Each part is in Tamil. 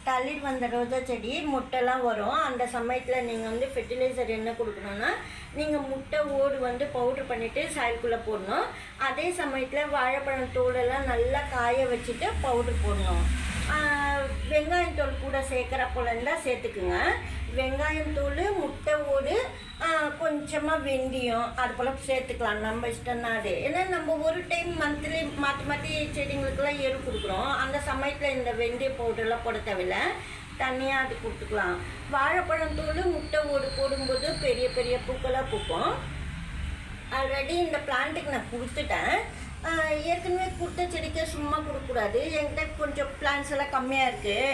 தளிர் வந்த ரோஜா செடி முட்டைலாம் வரும். அந்த சமயத்தில் நீங்கள் வந்து ஃபெர்டிலைசர் என்ன கொடுக்கணுன்னா, நீங்கள் முட்டை ஓடு வந்து பவுட்ரு பண்ணிவிட்டு சாயலுக்குள்ளே போடணும். அதே சமயத்தில் வாழைப்பழம் தோலெல்லாம் நல்லா காய வச்சுட்டு பவுட்ரு போடணும். வெங்காயம் தோல் கூட சேர்க்குற போல இருந்தால் சேர்த்துக்குங்க. வெங்காயம் தூள், முட்டை ஓடு, கொஞ்சமாக வெந்தயம் அது போல் சேர்த்துக்கலாம். நம்ம இஷ்டம் தான் அது. ஏன்னா நம்ம ஒரு டைம் மந்த்லி மாற்றி மாற்றி செடிங்களுக்கெல்லாம் எரு கொடுக்குறோம். அந்த சமயத்தில் இந்த வெந்தய பவுடர்லாம் போட தேவையில்லை, தனியாக அது கொடுத்துக்கலாம். வாழைப்பழம் தூள், முட்டை ஓடு போடும்போது பெரிய பெரிய பூக்களாக பூக்கும். ஆல்ரெடி இந்த பிளான்ட்டுக்கு நான் கொடுத்துட்டேன். ஏற்கனவே கொடுத்த செடிக்கு சும்மா கொடுக்கக்கூடாது. என்கிட்ட கொஞ்சம் பிளான்ஸ் எல்லாம் கம்மியாக இருக்குது.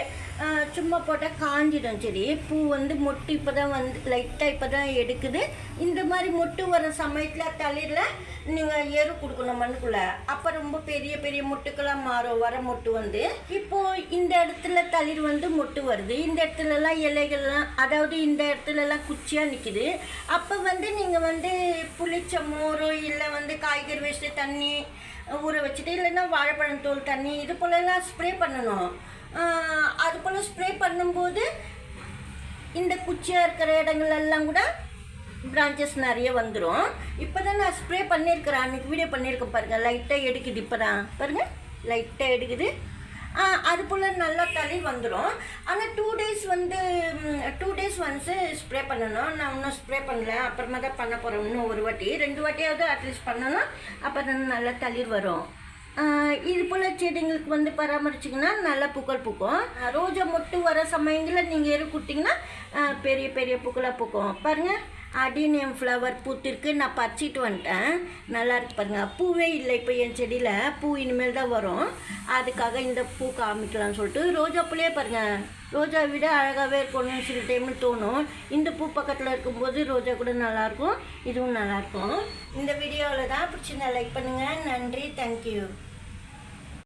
சும்மா போட்டால் காஞ்சிடும் செடி. பூ வந்து மொட்டு இப்போ தான் வந்து லைட்டாக இப்போ தான் எடுக்குது. இந்த மாதிரி மொட்டு வர சமயத்தில் தளிரில் நீங்கள் எரு கொடுக்கணும் மண்ணுக்குள்ளே. அப்போ ரொம்ப பெரிய பெரிய மொட்டுக்கெல்லாம் மாறும். வர மொட்டு வந்து இப்போது இந்த இடத்துல தளிர் வந்து மொட்டு வருது. இந்த இடத்துலலாம் இலைகள்லாம், அதாவது இந்த இடத்துலலாம் குச்சியாக நிற்கிது. அப்போ வந்து நீங்கள் வந்து புளிச்ச மோரோ இல்லை வந்து காய்கறி வேஸ்ட்டு தண்ணி ஊற வச்சுட்டு, இல்லைன்னா வாழைப்பழம் தோல் தண்ணி இது போலலாம் ஸ்ப்ரே பண்ணணும். அது போல் ஸ்ப்ரே பண்ணும்போது இந்த குச்சியாக இருக்கிற இடங்கள்லாம் கூட பிரான்ச்சஸ் நிறைய வந்துடும். இப்போ தான் நான் ஸ்ப்ரே பண்ணியிருக்கிறேன். அன்றைக்கி வீடியோ பண்ணியிருக்கேன் பாருங்கள். லைட்டாக எடுக்குது. இப்போ தான் பாருங்கள், லைட்டாக எடுக்குது. அது போல் நல்லா தளிர் வந்துடும். ஆனால் 2 days ஒன்ஸு ஸ்ப்ரே பண்ணணும். நான் இன்னும் ஸ்ப்ரே பண்ணல, அப்புறமா தான் பண்ண போகிறேன். இன்னும் ஒரு வாட்டி 2 வாட்டியாவது அட்லீஸ்ட் பண்ணணும். அப்போ தான் நல்லா தளிர் வரும். இது போல் செடிங்களுக்கு வந்து பராமரிச்சிங்கன்னா நல்லா பூக்கள் பூக்கும். ரோஜா மொட்டு வர சமயங்களில் நீங்கள் எரு கொடுத்தீங்கன்னா பெரிய பெரிய பூக்களாக பூக்கும். பாருங்கள், அடினியம் ஃப்ளவர் பூத்திருக்கு. நான் பறிச்சிட்டு வந்துட்டேன். நல்லா இருக்கு பாருங்கள். பூவே இல்லை இப்போ என் செடியில். பூ இனிமேல் தான் வரும். அதுக்காக இந்த பூ காமிக்கலாம்னு சொல்லிட்டு ரோஜா பூலேயே பாருங்கள், ரோஜா விட அழகாகவே இருக்கணும்னு சில டைமில் தோணும். இந்த பூ பக்கத்தில் இருக்கும்போது ரோஜா கூட நல்லாயிருக்கும், இதுவும் நல்லாயிருக்கும். இந்த வீடியோவில் தான் பிடிச்சிருந்தா லைக் பண்ணுங்கள். நன்றி, தேங்க்யூ.